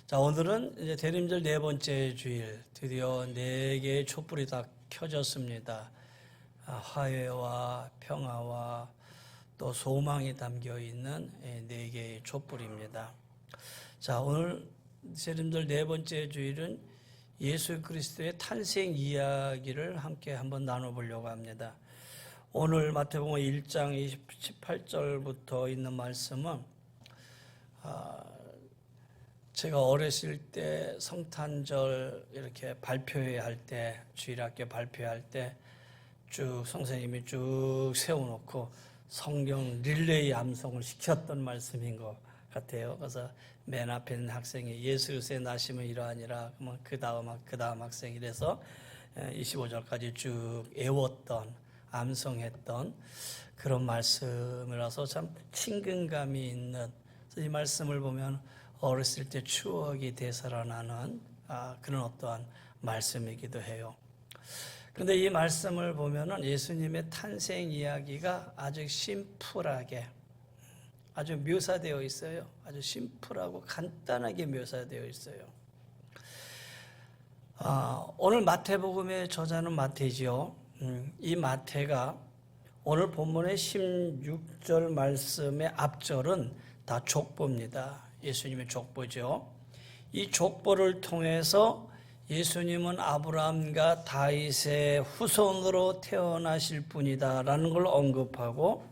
자, 오늘은 이제 대림절 네 번째 주일, 드디어 네 개의 촛불이 다 켜졌습니다. 화해와 평화와 또 소망이 담겨 있는 네 개의 촛불입니다. 자, 오늘 대림절 네 번째 주일은 예수 그리스도의 탄생 이야기를 함께 한번 나눠보려고 합니다. 오늘 마태복음 1장 18절부터 있는 말씀은 제가 어렸을 때 성탄절 이렇게 발표회 할 때, 주일학교 발표할 때 쭉 선생님이 쭉 세워놓고 성경 릴레이 암송을 시켰던 말씀인 것 같아요. 그래서 맨 앞에 있는 학생이 예수 그리스도의 나심은 이러하니라, 그 다음 학생이 이래서 25절까지 쭉 외웠던, 암송했던 그런 말씀이라서 참 친근감이 있는, 이 말씀을 보면 어렸을 때 추억이 되살아나는 그런 어떠한 말씀이기도 해요. 그런데 이 말씀을 보면은 예수님의 탄생 이야기가 아주 심플하게 아주 묘사되어 있어요. 아주 심플하고 간단하게 묘사되어 있어요. 오늘 마태복음의 저자는 마태지요. 이 마태가 오늘 본문의 16절 말씀의 앞절은 다 족보입니다. 예수님의 족보죠. 이 족보를 통해서 예수님은 아브라함과 다윗의 후손으로 태어나실 분이다라는 걸 언급하고,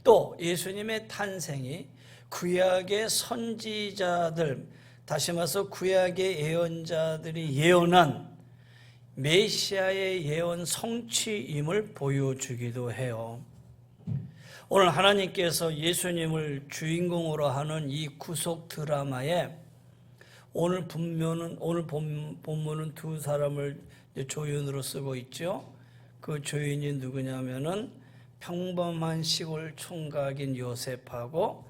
또 예수님의 탄생이 구약의 선지자들, 다시 말해서 구약의 예언자들이 예언한 메시아의 예언 성취임을 보여주기도 해요. 오늘 하나님께서 예수님을 주인공으로 하는 이 구속 드라마에 오늘 본문은 두 사람을 조연으로 쓰고 있죠. 그 조연이 누구냐면은 평범한 시골 총각인 요셉하고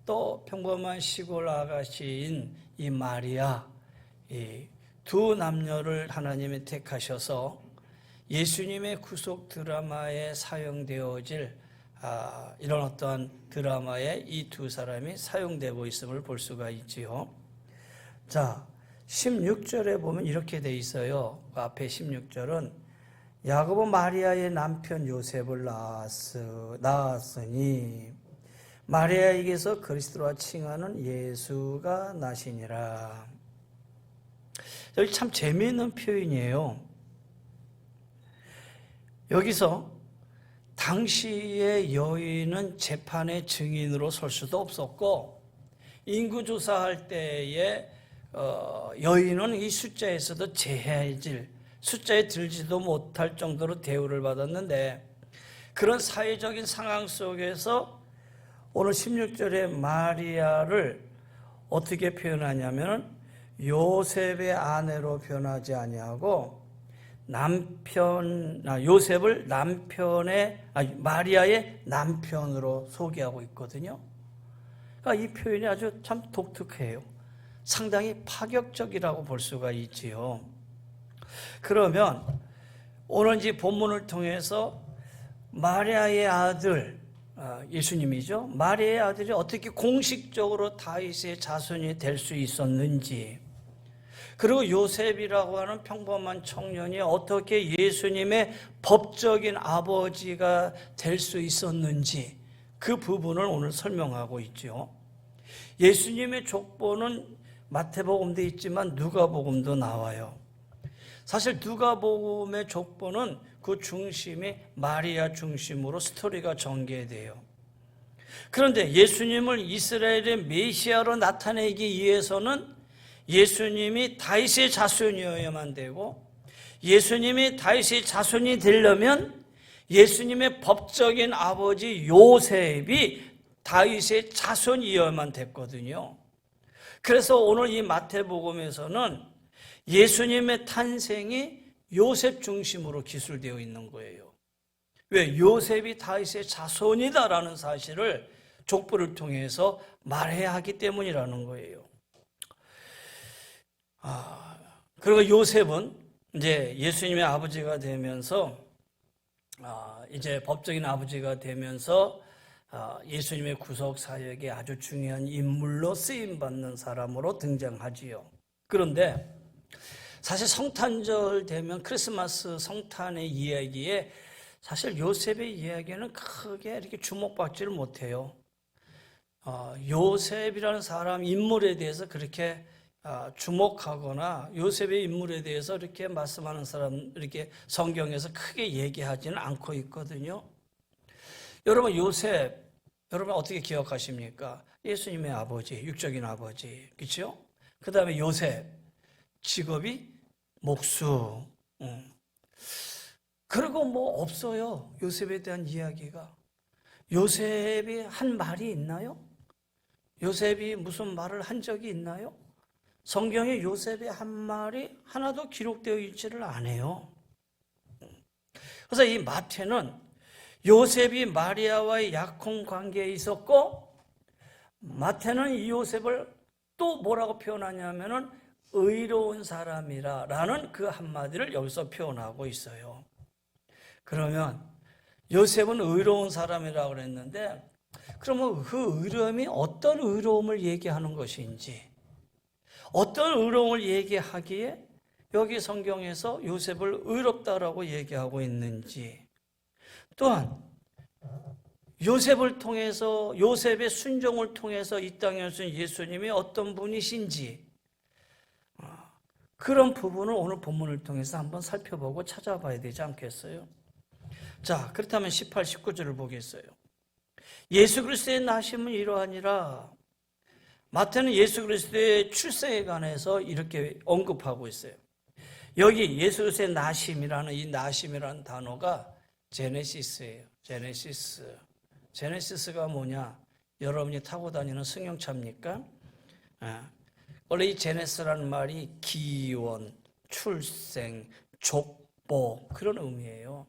또 평범한 시골 아가씨인 이 마리아, 이 두 남녀를 하나님이 택하셔서 예수님의 구속 드라마에 사용되어질 이런 어떠한 드라마에 이 두 사람이 사용되고 있음을 볼 수가 있지요. 자, 16절에 보면 이렇게 돼 있어요. 그 앞에 16절은 야고보 마리아의 남편 요셉을 낳았으니 마리아에게서 그리스도라 칭하는 예수가 나시니라. 여기 참 재미있는 표현이에요. 여기서 당시의 여인은 재판의 증인으로 설 수도 없었고, 인구조사할 때에 여인은 이 숫자에서도 제해질, 숫자에 들지도 못할 정도로 대우를 받았는데, 그런 사회적인 상황 속에서 오늘 16절에 마리아를 어떻게 표현하냐면 요셉의 아내로 변하지 아니하고 요셉을 마리아의 남편으로 소개하고 있거든요. 그러니까 이 표현이 아주 참 독특해요. 상당히 파격적이라고 볼 수가 있지요. 그러면 오늘 이제 본문을 통해서 마리아의 아들, 예수님이죠. 마리아의 아들이 어떻게 공식적으로 다윗의 자손이 될 수 있었는지, 그리고 요셉이라고 하는 평범한 청년이 어떻게 예수님의 법적인 아버지가 될 수 있었는지, 그 부분을 오늘 설명하고 있죠. 예수님의 족보는 마태복음도 있지만 누가복음도 나와요. 사실 누가복음의 족보는 그 중심이 마리아 중심으로 스토리가 전개돼요. 그런데 예수님을 이스라엘의 메시아로 나타내기 위해서는 예수님이 다윗의 자손이어야만 되고, 예수님이 다윗의 자손이 되려면 예수님의 법적인 아버지 요셉이 다윗의 자손이어야만 됐거든요. 그래서 오늘 이 마태복음에서는 예수님의 탄생이 요셉 중심으로 기술되어 있는 거예요. 왜? 요셉이 다윗의 자손이다라는 사실을 족보를 통해서 말해야 하기 때문이라는 거예요. 그리고 요셉은 이제 예수님의 아버지가 되면서 이제 법적인 아버지가 되면서 예수님의 구속 사역에 아주 중요한 인물로 쓰임받는 사람으로 등장하지요. 그런데 사실 성탄절 되면 크리스마스 성탄의 이야기에 사실 요셉의 이야기는 크게 이렇게 주목받지를 못해요. 요셉이라는 사람 인물에 대해서 그렇게 주목하거나 요셉의 인물에 대해서 이렇게 말씀하는 사람 이렇게 성경에서 크게 얘기하지는 않고 있거든요. 여러분 요셉 여러분 어떻게 기억하십니까? 예수님의 아버지, 육적인 아버지, 그렇죠? 그 다음에 요셉 직업이 목수. 그리고 뭐 없어요. 요셉에 대한 이야기가. 요셉이 한 말이 있나요? 요셉이 무슨 말을 한 적이 있나요? 성경에 요셉의 한 말이 하나도 기록되어 있지를 않아요. 그래서 이 마태는 요셉이 마리아와의 약혼 관계에 있었고, 마태는 이 요셉을 또 뭐라고 표현하냐면은 의로운 사람이라는 그 한마디를 여기서 표현하고 있어요. 그러면 요셉은 의로운 사람이라고 그랬는데, 그러면 그 의로움이 어떤 의로움을 얘기하는 것인지, 어떤 의로움을 얘기하기에 여기 성경에서 요셉을 의롭다라고 얘기하고 있는지, 또한 요셉을 통해서 요셉의 순종을 통해서 이 땅에 오신 예수님이 어떤 분이신지 그런 부분을 오늘 본문을 통해서 한번 살펴보고 찾아봐야 되지 않겠어요? 자, 그렇다면 18, 19절을 보겠어요. 예수 그리스도의 나심은 이러하니라. 마태는 예수 그리스도의 출생에 관해서 이렇게 언급하고 있어요. 여기 예수 그리스도의 나심이라는 이 나심이라는 단어가 제네시스예요. 제네시스가 뭐냐? 여러분이 타고 다니는 승용차입니까? 원래 이 제네스라는 말이 기원, 출생, 족보 그런 의미예요.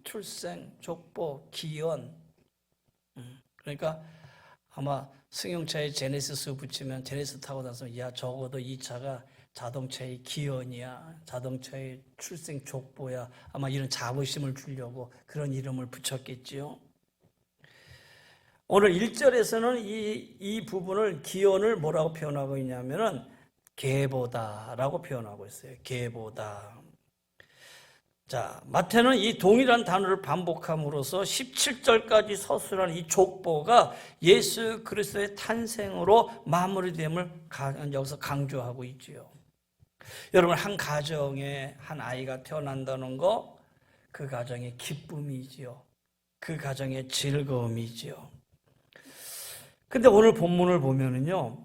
출생, 족보, 기원. 그러니까 아마 승용차에 제네시스 붙이면 제네시스 타고 나서 야 적어도 이 차가 자동차의 기원이야, 자동차의 출생 족보야. 아마 이런 자부심을 주려고 그런 이름을 붙였겠지요. 오늘 1절에서는 이 부분을 기원을 뭐라고 표현하고 있냐면은 계보다라고 표현하고 있어요. 계보다. 자, 마태는 이 동일한 단어를 반복함으로써 17절까지 서술한 이 족보가 예수 그리스도의 탄생으로 마무리됨을 여기서 강조하고 있지요. 여러분, 한 가정에 한 아이가 태어난다는 거, 그 가정의 기쁨이지요. 그 가정의 즐거움이지요. 근데 오늘 본문을 보면은요,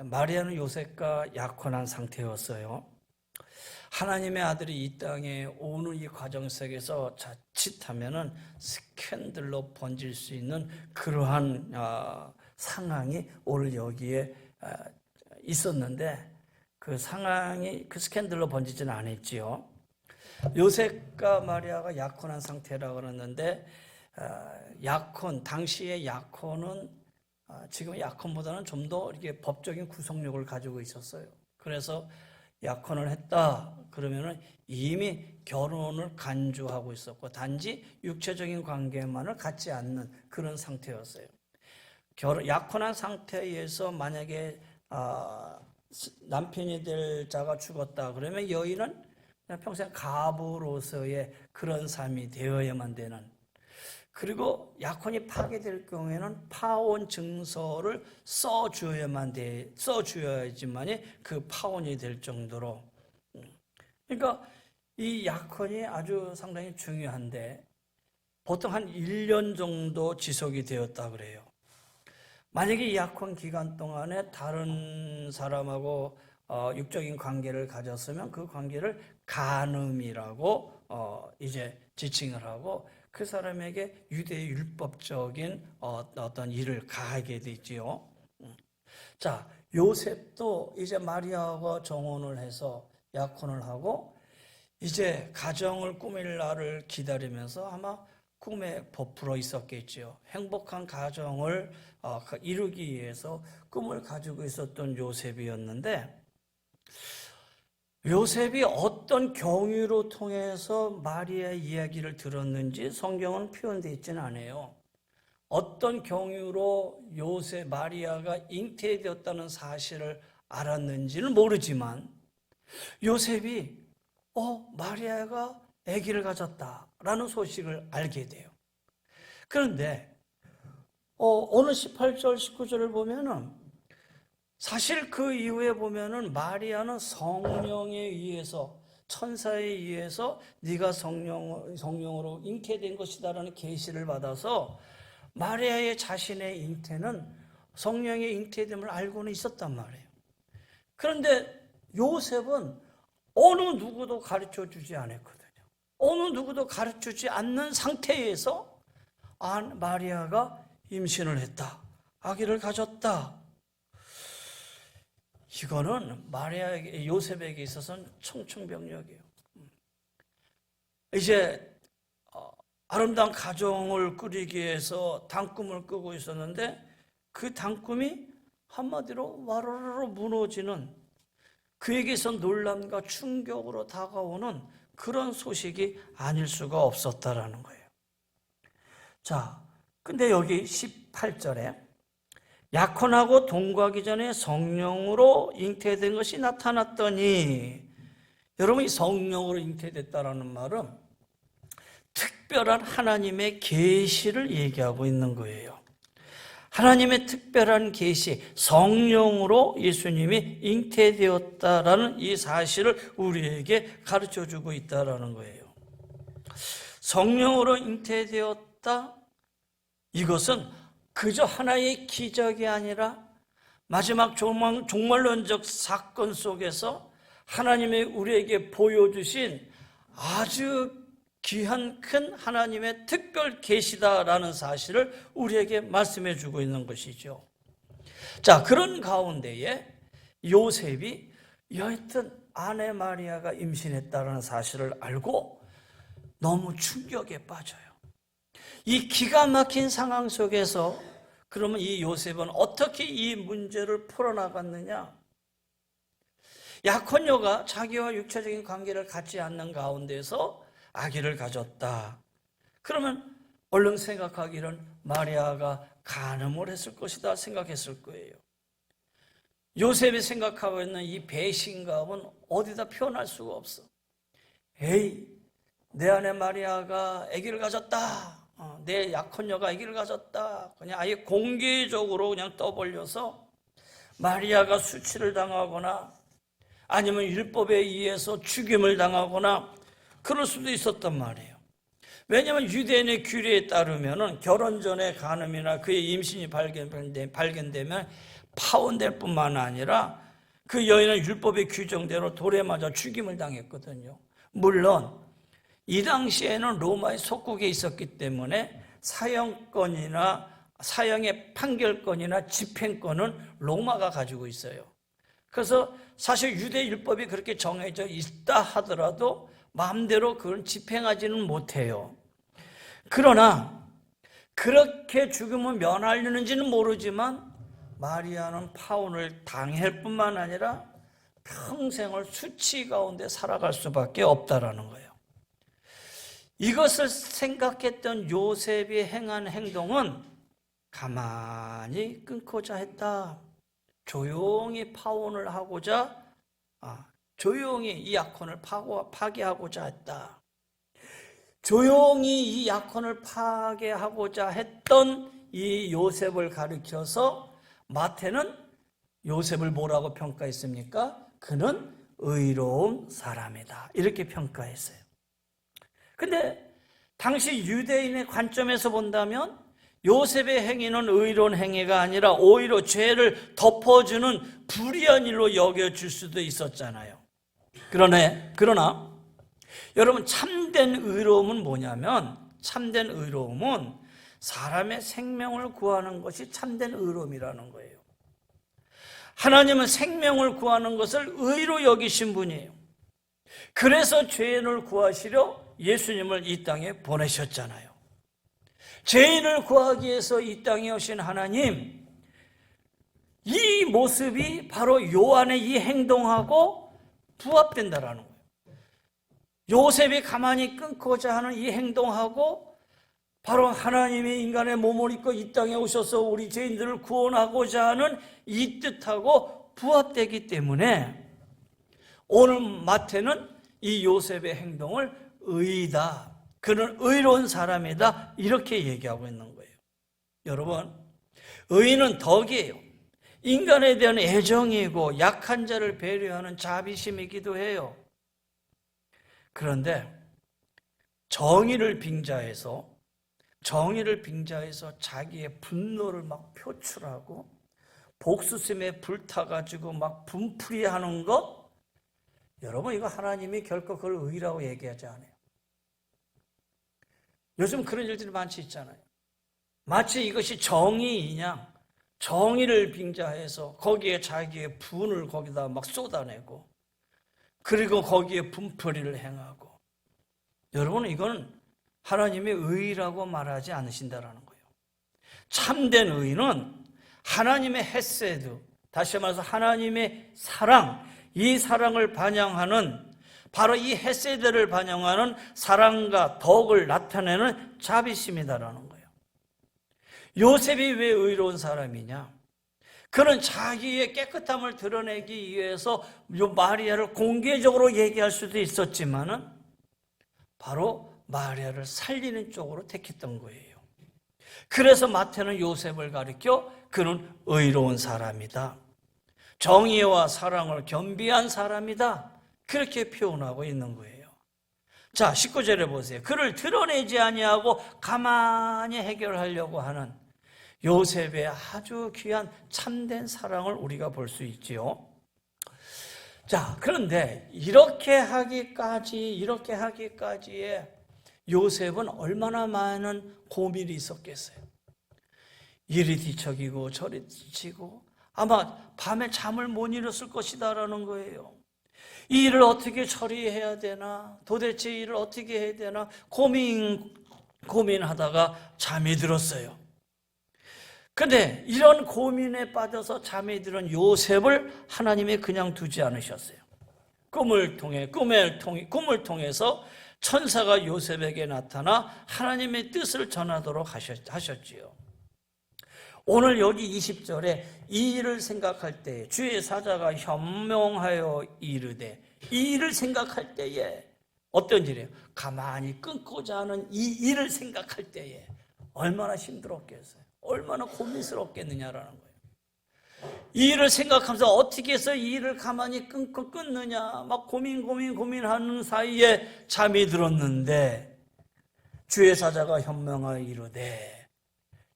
마리아는 요셉과 약혼한 상태였어요. 하나님의 아들이 이 땅에 오는 이 과정 속에서 자칫하면은 스캔들로 번질 수 있는 그러한 상황이 오늘 여기에 있었는데 그 상황이 그 스캔들로 번지지는 않았지요. 요셉과 마리아가 약혼한 상태라고 그러는데 약혼 당시의 약혼은 지금 약혼보다는 좀 더 이렇게 법적인 구속력을 가지고 있었어요. 그래서 약혼을 했다 그러면은 이미 결혼을 간주하고 있었고 단지 육체적인 관계만을 갖지 않는 그런 상태였어요. 약혼한 상태에서 만약에 남편이 될 자가 죽었다 그러면 여인은 그냥 평생 가부로서의 그런 삶이 되어야만 되는, 그리고 약혼이 파괴될 경우에는 파혼 증서를 써줘야지만이 그 파혼이 될 정도로. 그러니까 이 약혼이 아주 상당히 중요한데 보통 한 1년 정도 지속이 되었다 그래요. 만약에 이 약혼 기간 동안에 다른 사람하고 육적인 관계를 가졌으면 그 관계를 간음이라고 이제 지칭을 하고 그 사람에게 유대의 율법적인 어떤 일을 가하게 되지요. 자, 요셉도 이제 마리아와 정혼을 해서 약혼을 하고 이제 가정을 꾸밀 날을 기다리면서 아마 꿈에 부풀어 있었겠지요. 행복한 가정을 이루기 위해서 꿈을 가지고 있었던 요셉이었는데 요셉이 어떤 경위로 통해서 마리아의 이야기를 들었는지 성경은 표현되어 있지는 않아요. 어떤 경유로 마리아가 잉태되었다는 사실을 알았는지는 모르지만 요셉이 마리아가 아기를 가졌다라는 소식을 알게 돼요. 그런데 오늘 18절, 19절을 보면은 사실 그 이후에 보면은 마리아는 성령에 의해서, 천사에 의해서 네가 성령으로 잉태된 것이다라는 계시를 받아서 마리아의 자신의 잉태는 성령의 잉태됨을 알고는 있었단 말이에요. 그런데 요셉은 어느 누구도 가르쳐 주지 않았거든요. 어느 누구도 가르쳐 주지 않는 상태에서 마리아가 임신을 했다, 아기를 가졌다. 이거는 요셉에게 있어서는 청천벽력이에요. 이제 아름다운 가정을 꾸리기 위해서 단꿈을 꾸고 있었는데 그 단꿈이 한마디로 와르르 무너지는, 그에게서 논란과 충격으로 다가오는 그런 소식이 아닐 수가 없었다라는 거예요. 자, 근데 여기 18절에 약혼하고 동거하기 전에 성령으로 잉태된 것이 나타났더니, 여러분, 이 성령으로 잉태됐다라는 말은 특별한 하나님의 계시를 얘기하고 있는 거예요. 하나님의 특별한 계시, 성령으로 예수님이 잉태되었다라는 이 사실을 우리에게 가르쳐주고 있다라는 거예요. 성령으로 잉태되었다, 이것은 그저 하나의 기적이 아니라 마지막 종말론적 사건 속에서 하나님의 우리에게 보여주신 아주 귀한 큰 하나님의 특별 계시다라는 사실을 우리에게 말씀해 주고 있는 것이죠. 자, 그런 가운데에 요셉이 여하튼 아내 마리아가 임신했다는 사실을 알고 너무 충격에 빠져요. 이 기가 막힌 상황 속에서 그러면 이 요셉은 어떻게 이 문제를 풀어나갔느냐? 약혼녀가 자기와 육체적인 관계를 갖지 않는 가운데서 아기를 가졌다. 그러면 얼른 생각하기는 마리아가 간음을 했을 것이다 생각했을 거예요. 요셉이 생각하고 있는 이 배신감은 어디다 표현할 수가 없어. 에이, 내 아내 마리아가 아기를 가졌다. 내 약혼녀가 아기를 가졌다. 그냥 아예 공개적으로 그냥 떠벌려서 마리아가 수치를 당하거나 아니면 율법에 의해서 죽임을 당하거나 그럴 수도 있었단 말이에요. 왜냐하면 유대인의 규례에 따르면 결혼 전에 간음이나 그의 임신이 발견되면 파혼될 뿐만 아니라 그 여인은 율법의 규정대로 돌에 맞아 죽임을 당했거든요. 물론 이 당시에는 로마의 속국에 있었기 때문에 사형의 판결권이나 집행권은 로마가 가지고 있어요. 그래서 사실 유대 율법이 그렇게 정해져 있다 하더라도 마음대로 그걸 집행하지는 못해요. 그러나 그렇게 죽음을 면하려는지는 모르지만 마리아는 파혼을 당할 뿐만 아니라 평생을 수치 가운데 살아갈 수밖에 없다라는 거예요. 이것을 생각했던 요셉이 행한 행동은 가만히 끊고자 했다. 조용히 파혼을 하고자, 조용히 이 약혼을 파괴하고자 했다. 조용히 이 약혼을 파괴하고자 했던 이 요셉을 가리켜서 마태는 요셉을 뭐라고 평가했습니까? 그는 의로운 사람이다. 이렇게 평가했어요. 근데 당시 유대인의 관점에서 본다면 요셉의 행위는 의로운 행위가 아니라 오히려 죄를 덮어주는 불의한 일로 여겨질 수도 있었잖아요. 그러나 여러분, 참된 의로움은 뭐냐면, 참된 의로움은 사람의 생명을 구하는 것이 참된 의로움이라는 거예요. 하나님은 생명을 구하는 것을 의로 여기신 분이에요. 그래서 죄인을 구하시려 예수님을 이 땅에 보내셨잖아요. 죄인을 구하기 위해서 이 땅에 오신 하나님, 이 모습이 바로 요한의 이 행동하고 부합된다라는 거예요. 요셉이 가만히 끊고자 하는 이 행동하고 바로 하나님이 인간의 몸을 입고 이 땅에 오셔서 우리 죄인들을 구원하고자 하는 이 뜻하고 부합되기 때문에 오늘 마태는 이 요셉의 행동을 의이다, 그는 의로운 사람이다, 이렇게 얘기하고 있는 거예요. 여러분, 의는 덕이에요. 인간에 대한 애정이고 약한 자를 배려하는 자비심이기도 해요. 그런데 정의를 빙자해서 자기의 분노를 막 표출하고 복수심에 불타가지고 막 분풀이하는 것, 여러분, 이거 하나님이 결코 그걸 의라고 얘기하지 않아요. 요즘 그런 일들이 많이 있잖아요. 마치 이것이 정의이냐, 정의를 빙자해서 거기에 자기의 분을 거기다 막 쏟아내고, 그리고 거기에 분풀이를 행하고. 여러분, 이건 하나님의 의라고 말하지 않으신다라는 거예요. 참된 의는 하나님의 헤세드, 다시 말해서 하나님의 사랑, 이 사랑을 반영하는, 바로 이 헤세드를 반영하는 사랑과 덕을 나타내는 자비심이다라는 거예요. 요셉이 왜 의로운 사람이냐? 그는 자기의 깨끗함을 드러내기 위해서 마리아를 공개적으로 얘기할 수도 있었지만은 바로 마리아를 살리는 쪽으로 택했던 거예요. 그래서 마태는 요셉을 가리켜 그는 의로운 사람이다, 정의와 사랑을 겸비한 사람이다, 그렇게 표현하고 있는 거예요. 자, 19절에 보세요. 그를 드러내지 아니하고 가만히 해결하려고 하는 요셉의 아주 귀한 참된 사랑을 우리가 볼 수 있지요. 자, 그런데 이렇게 하기까지의 요셉은 얼마나 많은 고민이 있었겠어요. 이리 뒤척이고 저리 뒤치고 아마 밤에 잠을 못 이뤘을 것이다라는 거예요. 이 일을 어떻게 처리해야 되나, 도대체 이 일을 어떻게 해야 되나 고민하다가 잠이 들었어요. 근데 이런 고민에 빠져서 잠이 들은 요셉을 하나님이 그냥 두지 않으셨어요. 꿈을 통해서 천사가 요셉에게 나타나 하나님의 뜻을 전하도록 하셨지요. 오늘 여기 20절에 이 일을 생각할 때에 주의 사자가 현명하여 이르되, 이 일을 생각할 때에 어떤 일이에요? 가만히 끊고자 하는 이 일을 생각할 때에 얼마나 힘들었겠어요? 얼마나 고민스럽겠느냐라는 거예요. 이 일을 생각하면서 어떻게 해서 이 일을 가만히 끊느냐 막 고민하는 사이에 잠이 들었는데, 주의 사자가 현명하여 이르되,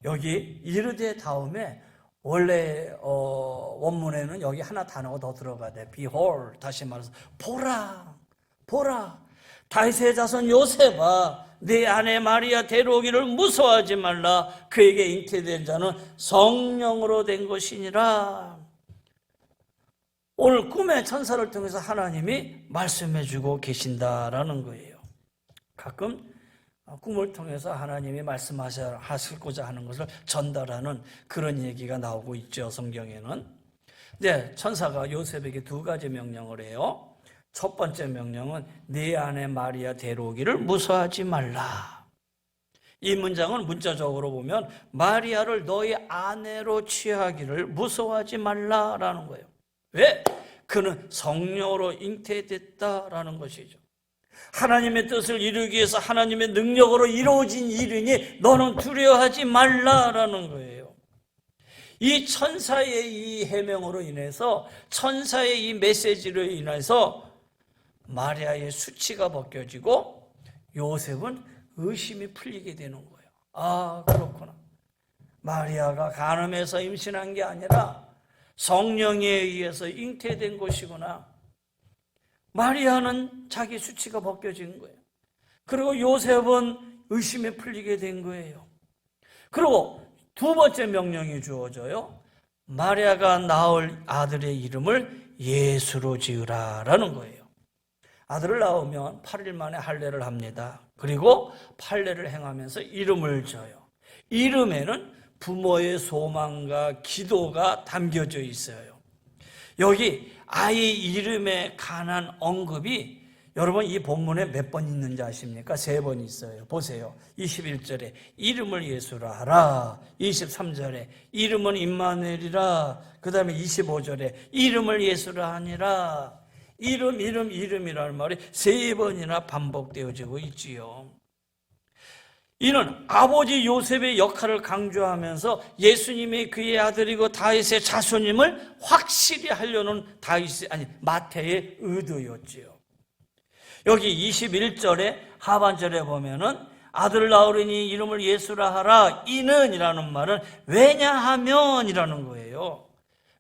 여기 이르되 다음에 원래 원문에는 여기 하나 단어가 더 들어가야 돼. Behold, 다시 말해서 보라, 다윗의 자손 요셉아, 네 아내 마리아 데려오기를 무서워하지 말라. 그에게 잉태된 자는 성령으로 된 것이니라. 오늘 꿈의 천사를 통해서 하나님이 말씀해 주고 계신다라는 거예요. 가끔 꿈을 통해서 하나님이 말씀하시고자 하는 것을 전달하는 그런 얘기가 나오고 있죠, 성경에는. 네, 천사가 요셉에게 두 가지 명령을 해요. 첫 번째 명령은 네 아내 마리아 데려오기를 무서워하지 말라. 이 문장은 문자적으로 보면 마리아를 너희 아내로 취하기를 무서워하지 말라라는 거예요. 왜? 그는 성령으로 잉태됐다라는 것이죠. 하나님의 뜻을 이루기 위해서 하나님의 능력으로 이루어진 일이니 너는 두려워하지 말라라는 거예요. 이 천사의 이 해명으로 인해서, 천사의 이 메시지로 인해서 마리아의 수치가 벗겨지고 요셉은 의심이 풀리게 되는 거예요. 아, 그렇구나. 마리아가 간음해서 임신한 게 아니라 성령에 의해서 잉태된 것이구나. 마리아는 자기 수치가 벗겨진 거예요. 그리고 요셉은 의심에 풀리게 된 거예요. 그리고 두 번째 명령이 주어져요. 마리아가 낳을 아들의 이름을 예수로 지으라라는 거예요. 아들을 낳으면 8일 만에 할례를 합니다. 그리고 할례를 행하면서 이름을 줘요. 이름에는 부모의 소망과 기도가 담겨져 있어요. 여기 아이 이름에 관한 언급이 여러분 이 본문에 몇 번 있는지 아십니까? 3번 있어요. 보세요. 21절에 이름을 예수라 하라. 23절에 이름은 임마누엘이라. 그 다음에 25절에 이름을 예수라 하니라. 이름이라는 말이 3번이나 반복되어지고 있지요. 이는 아버지 요셉의 역할을 강조하면서 예수님이 그의 아들이고 다윗의 자손임을 확실히 하려는 마태의 의도였지요. 여기 21절에 하반절에 보면은 아들 낳으리니 이름을 예수라 하라. 이는이라는 말은 왜냐하면이라는 거예요.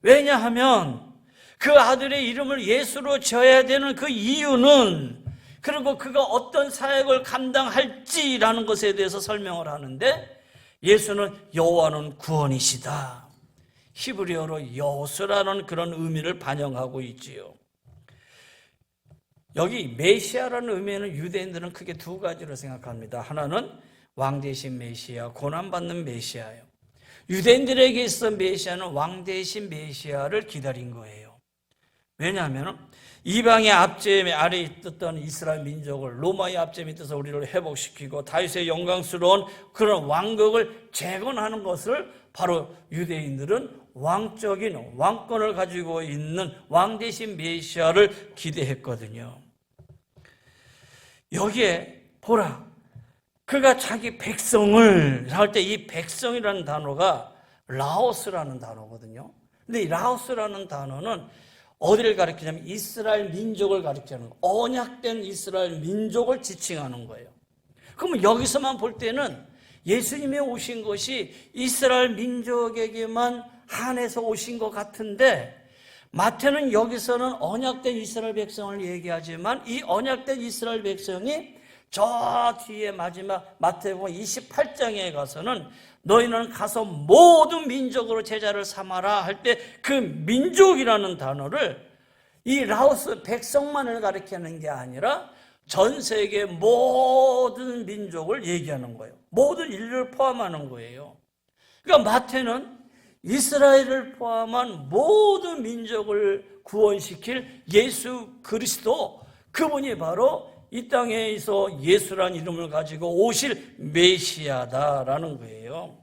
왜냐하면 그 아들의 이름을 예수로 지어야 되는 그 이유는, 그리고 그가 어떤 사역을 감당할지라는 것에 대해서 설명을 하는데, 예수는 여호와는 구원이시다. 히브리어로 여호수라는 그런 의미를 반영하고 있지요. 여기 메시아라는 의미는 유대인들은 크게 2가지로 생각합니다. 하나는 왕 대신 메시아, 고난받는 메시아예요. 유대인들에게 있어서 메시아는 왕 대신 메시아를 기다린 거예요. 왜냐하면 이방의 압제 아래에 있었던 이스라엘 민족을 로마의 압제 밑에서 우리를 회복시키고 다윗의 영광스러운 그런 왕국을 재건하는 것을 바로 유대인들은 왕적인 왕권을 가지고 있는 왕 대신 메시아를 기대했거든요. 여기에 보라, 그가 자기 백성을 할 때 이 백성이라는 단어가 라오스라는 단어거든요. 근데 이 라오스라는 단어는 어디를 가리키냐면 이스라엘 민족을 가리키는 거예요. 언약된 이스라엘 민족을 지칭하는 거예요. 그러면 여기서만 볼 때는 예수님이 오신 것이 이스라엘 민족에게만 한해서 오신 것 같은데, 마태는 여기서는 언약된 이스라엘 백성을 얘기하지만 이 언약된 이스라엘 백성이 저 뒤에 마지막 마태복음 28장에 가서는 너희는 가서 모든 민족으로 제자를 삼아라 할 때 그 민족이라는 단어를 이 라오스 백성만을 가리키는 게 아니라 전 세계 모든 민족을 얘기하는 거예요. 모든 인류를 포함하는 거예요. 그러니까 마태는 이스라엘을 포함한 모든 민족을 구원시킬 예수 그리스도, 그분이 바로 이 땅에서 예수란 이름을 가지고 오실 메시아다라는 거예요.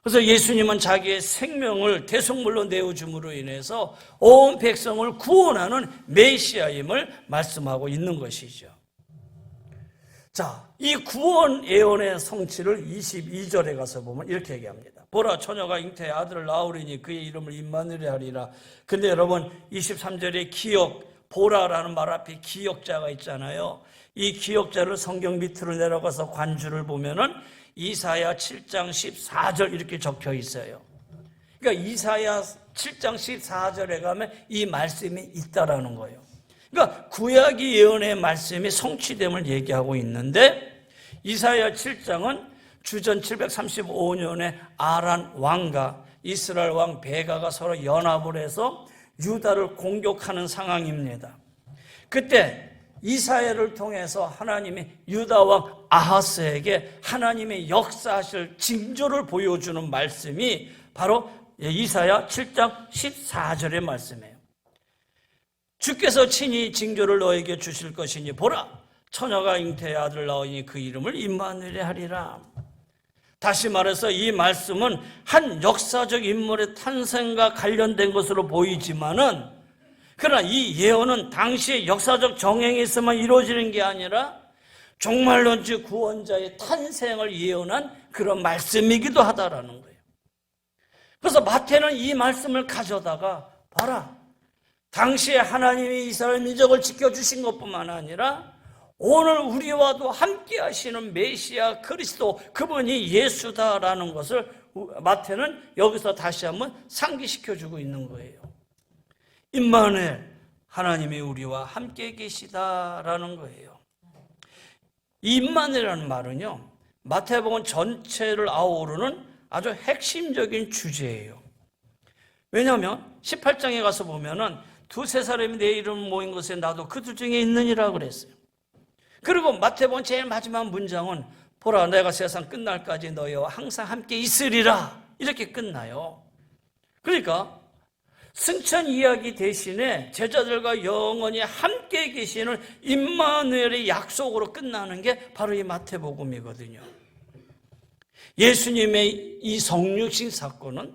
그래서 예수님은 자기의 생명을 대속물로 내어줌으로 인해서 온 백성을 구원하는 메시아임을 말씀하고 있는 것이죠. 자, 이 구원 예언의 성취를 22절에 가서 보면 이렇게 얘기합니다. 보라, 처녀가 잉태의 아들을 낳으리니 그의 이름을 임마누엘 하리라. 근데 여러분 23절에 보라라는 말 앞에 기역자가 있잖아요. 이 기역자를 성경 밑으로 내려가서 관주를 보면은 이사야 7장 14절 이렇게 적혀 있어요. 그러니까 이사야 7장 14절에 가면 이 말씀이 있다라는 거예요. 그러니까 구약의 예언의 말씀이 성취됨을 얘기하고 있는데, 이사야 7장은 주전 735년에 아란 왕과 이스라엘 왕 베가가 서로 연합을 해서 유다를 공격하는 상황입니다. 그때 이사야를 통해서 하나님이 유다 왕 아하스에게 하나님의 역사하실 징조를 보여주는 말씀이 바로 이사야 7장 14절의 말씀이에요. 주께서 친히 징조를 너에게 주실 것이니 보라, 처녀가 잉태의 아들을 낳으니 그 이름을 임마누엘 하리라. 다시 말해서 이 말씀은 한 역사적 인물의 탄생과 관련된 것으로 보이지만은, 그러나 이 예언은 당시의 역사적 정행에서만 이루어지는 게 아니라 종말론 즉 구원자의 탄생을 예언한 그런 말씀이기도 하다라는 거예요. 그래서 마태는 이 말씀을 가져다가 봐라, 당시에 하나님이 이스라엘 민족을 지켜주신 것뿐만 아니라 오늘 우리와도 함께 하시는 메시아 그리스도, 그분이 예수다라는 것을 마태는 여기서 다시 한번 상기시켜주고 있는 거예요. 임마누엘, 하나님이 우리와 함께 계시다라는 거예요. 이 임마누엘이라는 말은요, 마태복음 전체를 아우르는 아주 핵심적인 주제예요. 왜냐하면 18장에 가서 보면은 2-3 사람이 내 이름 모인 곳에 나도 그들 중에 있느니라 그랬어요. 그리고 마태복음 제일 마지막 문장은 보라, 내가 세상 끝날까지 너희와 항상 함께 있으리라, 이렇게 끝나요. 그러니까 승천 이야기 대신에 제자들과 영원히 함께 계시는 임마누엘의 약속으로 끝나는 게 바로 이 마태복음이거든요. 예수님의 이 성육신 사건은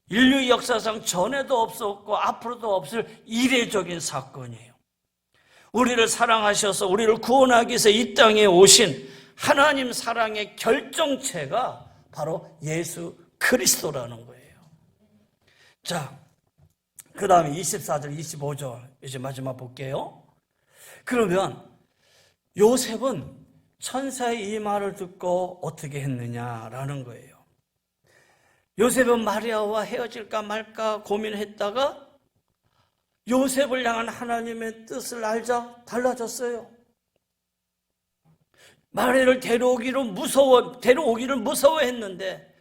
인류 역사상 전에도 없었고 앞으로도 없을 이례적인 사건이에요. 우리를 사랑하셔서 우리를 구원하기 위해서 이 땅에 오신 하나님 사랑의 결정체가 바로 예수 그리스도라는 거예요. 자, 그 다음에 24절, 25절 이제 마지막 볼게요. 그러면 요셉은 천사의 이 말을 듣고 어떻게 했느냐라는 거예요. 요셉은 마리아와 헤어질까 말까 고민했다가 요셉을 향한 하나님의 뜻을 알자 달라졌어요. 마리아를 데려오기를 무서워했는데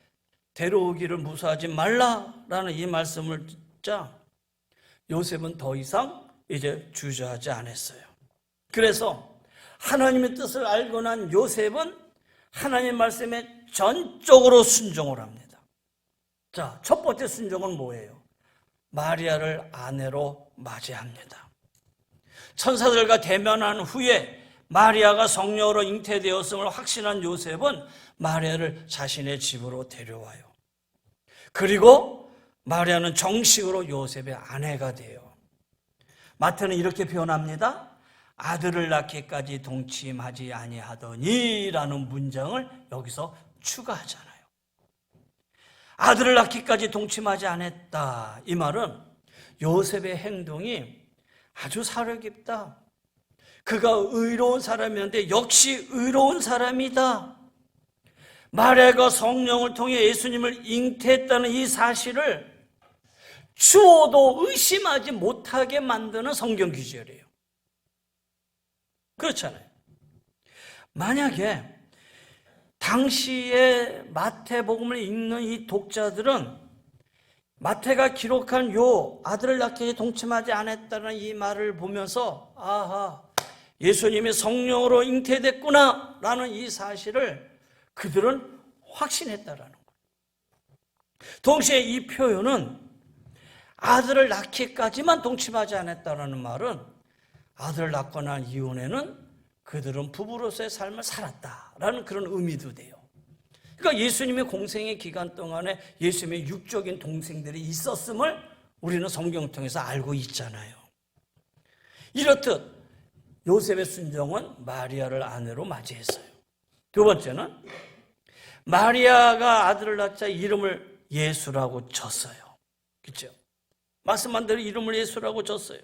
데려오기를 무서워하지 말라라는 이 말씀을 듣자 요셉은 더 이상 이제 주저하지 않았어요. 그래서 하나님의 뜻을 알고 난 요셉은 하나님 말씀에 전적으로 순종을 합니다. 자, 첫 번째 순종은 뭐예요? 마리아를 아내로 맞이합니다. 천사들과 대면한 후에 마리아가 성령으로 잉태되었음을 확신한 요셉은 마리아를 자신의 집으로 데려와요. 그리고 마리아는 정식으로 요셉의 아내가 돼요. 마태는 이렇게 표현합니다. 아들을 낳기까지 동침하지 아니하더니라는 문장을 여기서 추가하잖아요. 아들을 낳기까지 동침하지 않았다. 이 말은 요셉의 행동이 아주 사려 깊다. 그가 의로운 사람이었는데 역시 의로운 사람이다. 마리아가 성령을 통해 예수님을 잉태했다는 이 사실을 추호도 의심하지 못하게 만드는 성경 구절이에요. 그렇잖아요. 만약에 당시에 마태복음을 읽는 이 독자들은 마태가 기록한 요 아들을 낳기에 동침하지 않았다는 이 말을 보면서 아하, 예수님이 성령으로 잉태됐구나 라는 이 사실을 그들은 확신했다라는 거예요. 동시에 이 표현은 아들을 낳기까지만 동침하지 않았다는 말은 아들을 낳고 난 이후에는 그들은 부부로서의 삶을 살았다라는 그런 의미도 돼요. 그러니까 예수님의 공생의 기간 동안에 예수님의 육적인 동생들이 있었음을 우리는 성경을 통해서 알고 있잖아요. 이렇듯 요셉의 순종은 마리아를 아내로 맞이했어요. 두 번째는 마리아가 아들을 낳자 이름을 예수라고 졌어요. 그렇죠? 말씀한 대로 이름을 예수라고 졌어요.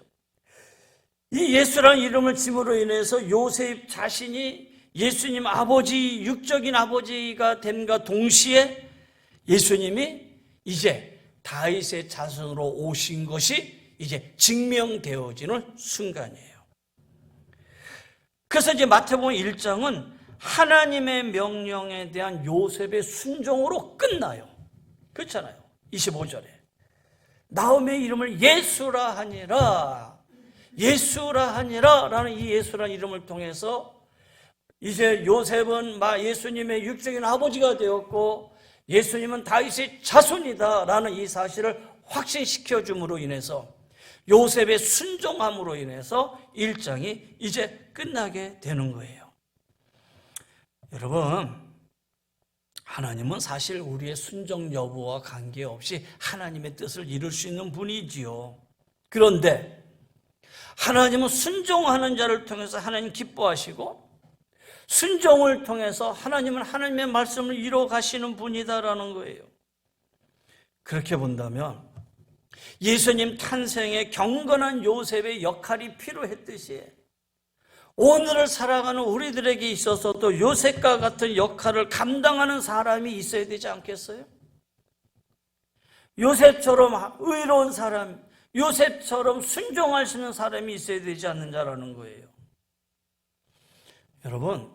이 예수라는 이름을 짐으로 인해서 요셉 자신이 예수님 아버지, 육적인 아버지가 됨과 동시에 예수님이 이제 다윗의 자손으로 오신 것이 이제 증명되어지는 순간이에요. 그래서 이제 마태복음 1장은 하나님의 명령에 대한 요셉의 순종으로 끝나요. 그렇잖아요. 25절에 나홈의 이름을 예수라 하니라, 예수라 하니라 라는 이 예수라는 이름을 통해서 이제 요셉은 예수님의 육적인 아버지가 되었고 예수님은 다윗의 자손이다 라는 이 사실을 확신시켜 줌으로 인해서 요셉의 순종함으로 인해서 1장이 이제 끝나게 되는 거예요. 여러분, 하나님은 사실 우리의 순종 여부와 관계없이 하나님의 뜻을 이룰 수 있는 분이지요. 그런데 하나님은 순종하는 자를 통해서 하나님 기뻐하시고 순종을 통해서 하나님은 하나님의 말씀을 이루어 가시는 분이다라는 거예요. 그렇게 본다면 예수님 탄생에 경건한 요셉의 역할이 필요했듯이 오늘을 살아가는 우리들에게 있어서도 요셉과 같은 역할을 감당하는 사람이 있어야 되지 않겠어요? 요셉처럼 의로운 사람, 요셉처럼 순종할 수 있는 사람이 있어야 되지 않느냐라는 거예요. 여러분,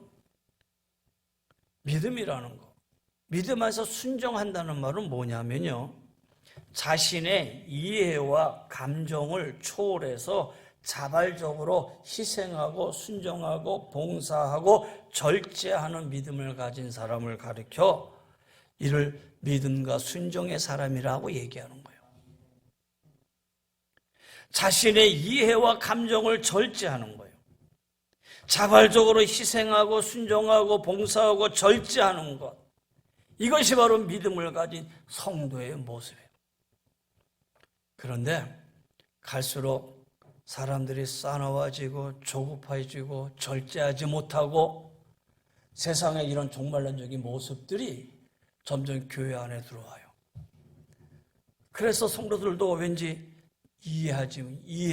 믿음이라는 거, 믿음에서 순종한다는 말은 뭐냐면요, 자신의 이해와 감정을 초월해서 자발적으로 희생하고 순종하고 봉사하고 절제하는 믿음을 가진 사람을 가리켜 이를 믿음과 순종의 사람이라고 얘기하는 거예요. 자신의 이해와 감정을 절제하는 거예요. 자발적으로 희생하고 순종하고 봉사하고 절제하는 것, 이것이 바로 믿음을 가진 성도의 모습이에요. 그런데 갈수록 사람들이 싸나워지고 조급해지고 절제하지 못하고 세상의 이런 종말론적인 모습들이 점점 교회 안에 들어와요. 그래서 성도들도 왠지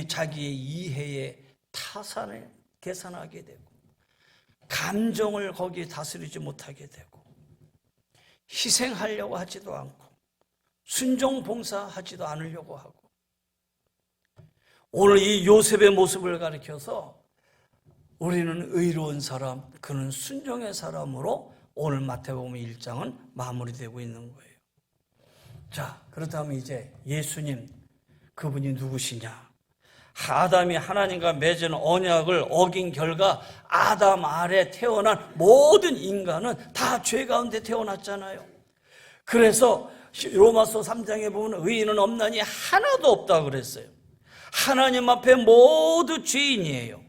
자기의 이해에 타산을 계산하게 되고 감정을 거기에 다스리지 못하게 되고 희생하려고 하지도 않고 순종 봉사하지도 않으려고 하고, 오늘 이 요셉의 모습을 가리켜서 우리는 의로운 사람, 그는 순종의 사람으로 오늘 마태복음 1장은 마무리되고 있는 거예요. 자, 그렇다면 이제 예수님, 그분이 누구시냐? 아담이 하나님과 맺은 언약을 어긴 결과 아담 아래 태어난 모든 인간은 다 죄 가운데 태어났잖아요. 그래서 로마서 3장에 보면 의인은 없나니 하나도 없다 그랬어요. 하나님 앞에 모두 죄인이에요.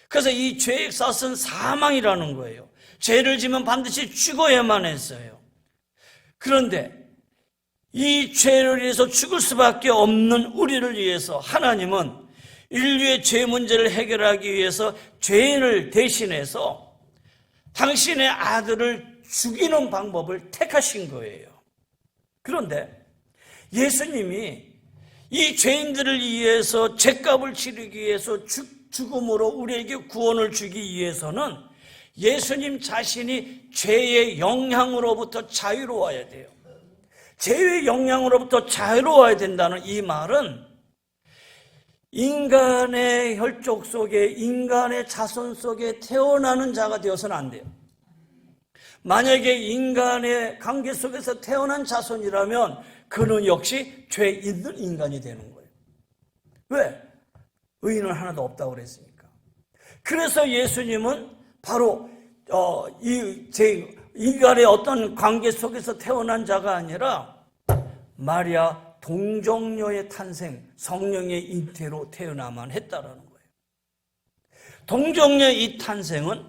그래서 이 죄의 값은 사망이라는 거예요. 죄를 지면 반드시 죽어야만 했어요. 그런데 이 죄를 위해서 죽을 수밖에 없는 우리를 위해서 하나님은 인류의 죄 문제를 해결하기 위해서 죄인을 대신해서 당신의 아들을 죽이는 방법을 택하신 거예요. 그런데 예수님이 이 죄인들을 위해서 죄값을 치르기 위해서 죽음으로 우리에게 구원을 주기 위해서는 예수님 자신이 죄의 영향으로부터 자유로워야 돼요. 죄의 영향으로부터 자유로워야 된다는 이 말은 인간의 혈족 속에, 인간의 자손 속에 태어나는 자가 되어서는 안 돼요. 만약에 인간의 관계 속에서 태어난 자손이라면 그는 역시 죄 있는 인간이 되는 거예요. 왜? 의인은 하나도 없다고 그랬으니까. 그래서 예수님은 바로 인간의 어떤 관계 속에서 태어난 자가 아니라 마리아 동정녀의 탄생, 성령의 잉태로 태어나만 했다라는 거예요. 동정녀의 이 탄생은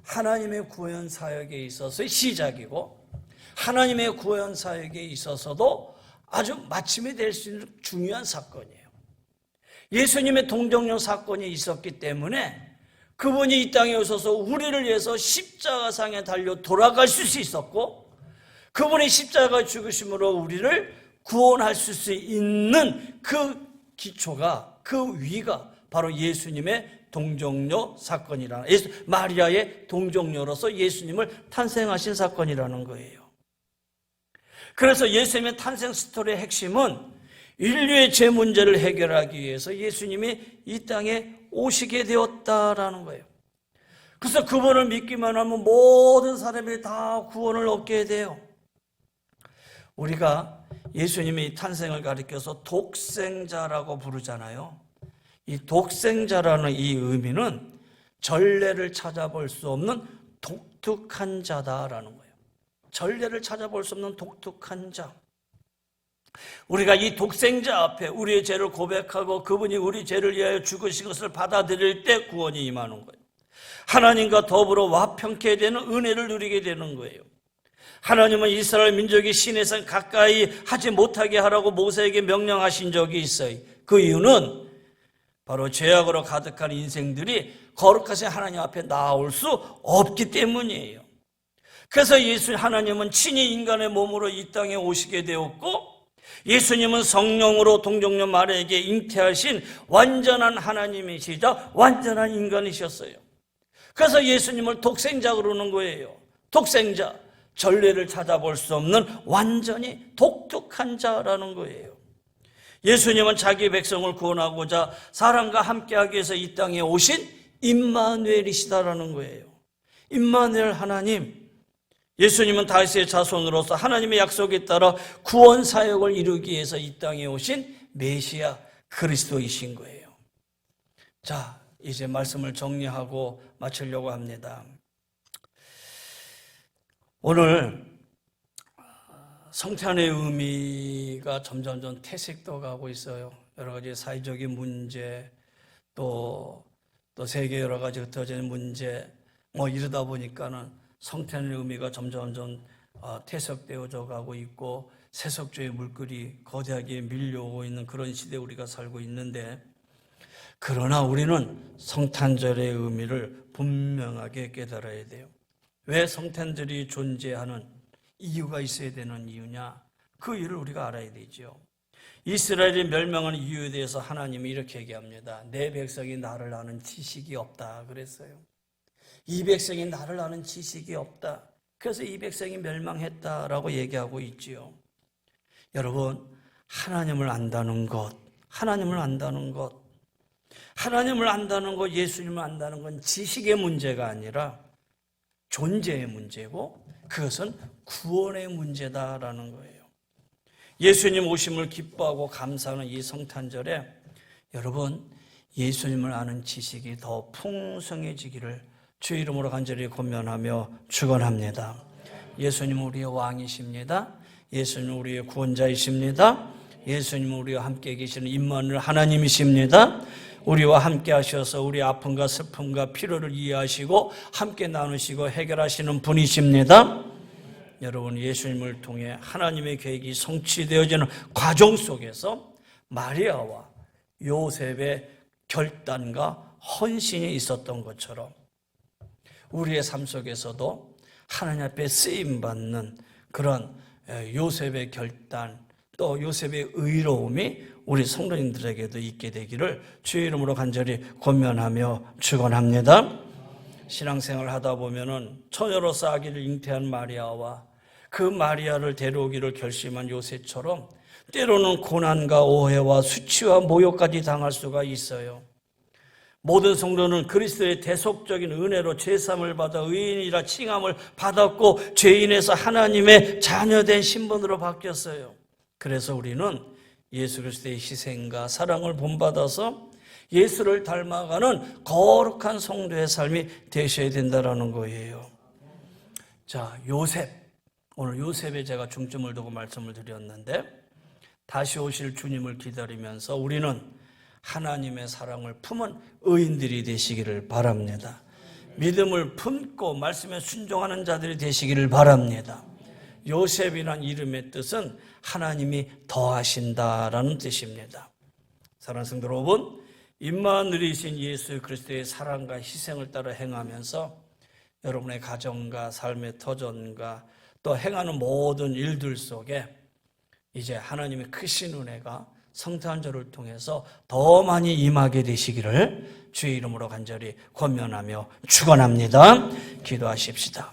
하나님의 구원 사역에 있어서의 시작이고 하나님의 구원 사역에 있어서도 아주 마침이 될 수 있는 중요한 사건이에요. 예수님의 동정녀 사건이 있었기 때문에 그분이 이 땅에 오셔서 우리를 위해서 십자가상에 달려 돌아가실 수 있었고, 그분의 십자가 죽으심으로 우리를 구원할 수 있는 그 기초가, 그 위가 바로 예수님의 동정녀 사건이라는, 마리아의 동정녀로서 예수님을 탄생하신 사건이라는 거예요. 그래서 예수님의 탄생 스토리의 핵심은 인류의 죄 문제를 해결하기 위해서 예수님이 이 땅에 오시게 되었다라는 거예요. 그래서 그분을 믿기만 하면 모든 사람이 다 구원을 얻게 돼요. 우리가 예수님의 탄생을 가리켜서 독생자라고 부르잖아요. 이 독생자라는 이 의미는 전례를 찾아볼 수 없는 독특한 자다라는 거예요. 전례를 찾아볼 수 없는 독특한 자. 우리가 이 독생자 앞에 우리의 죄를 고백하고 그분이 우리 죄를 위하여 죽으신 것을 받아들일 때 구원이 임하는 거예요. 하나님과 더불어 화평케 되는 은혜를 누리게 되는 거예요. 하나님은 이스라엘 민족이 시내산 가까이 하지 못하게 하라고 모세에게 명령하신 적이 있어요. 그 이유는 바로 죄악으로 가득한 인생들이 거룩하신 하나님 앞에 나올 수 없기 때문이에요. 그래서 하나님은 친히 인간의 몸으로 이 땅에 오시게 되었고, 예수님은 성령으로 동정녀 마리아에게 잉태하신 완전한 하나님이시자 완전한 인간이셨어요. 그래서 예수님을 독생자 그러는 거예요. 독생자, 전례를 찾아볼 수 없는 완전히 독특한 자라는 거예요. 예수님은 자기 백성을 구원하고자 사람과 함께하기 위해서 이 땅에 오신 임마누엘이시다라는 거예요. 임마누엘 하나님, 예수님은 다윗의 자손으로서 하나님의 약속에 따라 구원 사역을 이루기 위해서 이 땅에 오신 메시아 그리스도이신 거예요. 자, 이제 말씀을 정리하고 마치려고 합니다. 오늘 성탄의 의미가 점점 퇴색도 가고 있어요. 여러 가지 사회적인 문제, 또 세계 여러 가지 흩어지는 문제, 이러다 보니까는 성탄의 의미가 점점 퇴색되어져 가고 있고 세속주의 물결이 거대하게 밀려오고 있는 그런 시대에 우리가 살고 있는데, 그러나 우리는 성탄절의 의미를 분명하게 깨달아야 돼요. 왜 성탄절이 존재하는 이유가 있어야 되는 이유냐? 그 이유를 우리가 알아야 되죠. 이스라엘이 멸망하는 이유에 대해서 하나님이 이렇게 얘기합니다. 내 백성이 나를 아는 지식이 없다 그랬어요. 이 백성이 나를 아는 지식이 없다. 그래서 이 백성이 멸망했다라고 얘기하고 있지요. 여러분, 하나님을 안다는 것, 예수님을 안다는 건 지식의 문제가 아니라 존재의 문제고, 그것은 구원의 문제다라는 거예요. 예수님 오심을 기뻐하고 감사하는 이 성탄절에 여러분, 예수님을 아는 지식이 더 풍성해지기를 주의 이름으로 간절히 권면하며 축원합니다. 예수님은 우리의 왕이십니다. 예수님은 우리의 구원자이십니다. 예수님은 우리와 함께 계시는 임마누엘 하나님이십니다. 우리와 함께 하셔서 우리 아픔과 슬픔과 피로를 이해하시고 함께 나누시고 해결하시는 분이십니다. 여러분, 예수님을 통해 하나님의 계획이 성취되어지는 과정 속에서 마리아와 요셉의 결단과 헌신이 있었던 것처럼 우리의 삶 속에서도 하나님 앞에 쓰임받는 그런 요셉의 결단, 또 요셉의 의로움이 우리 성도님들에게도 있게 되기를 주의 이름으로 간절히 권면하며 축원합니다. 신앙생활을 하다 보면은 처녀로서 아기를 잉태한 마리아와 그 마리아를 데려오기를 결심한 요셉처럼 때로는 고난과 오해와 수치와 모욕까지 당할 수가 있어요. 모든 성도는 그리스도의 대속적인 은혜로 죄사함을 받아 의인이라 칭함을 받았고 죄인에서 하나님의 자녀된 신분으로 바뀌었어요. 그래서 우리는 예수 그리스도의 희생과 사랑을 본받아서 예수를 닮아가는 거룩한 성도의 삶이 되셔야 된다는 거예요. 자, 오늘 요셉에 제가 중점을 두고 말씀을 드렸는데, 다시 오실 주님을 기다리면서 우리는 하나님의 사랑을 품은 의인들이 되시기를 바랍니다. 믿음을 품고 말씀에 순종하는 자들이 되시기를 바랍니다. 요셉이란 이름의 뜻은 하나님이 더하신다라는 뜻입니다. 사랑하는 성도 여러분, 임마누엘이신 예수 그리스도의 사랑과 희생을 따라 행하면서 여러분의 가정과 삶의 터전과 또 행하는 모든 일들 속에 이제 하나님의 크신 은혜가 성탄절을 통해서 더 많이 임하게 되시기를 주의 이름으로 간절히 권면하며 축원합니다. 기도하십시다.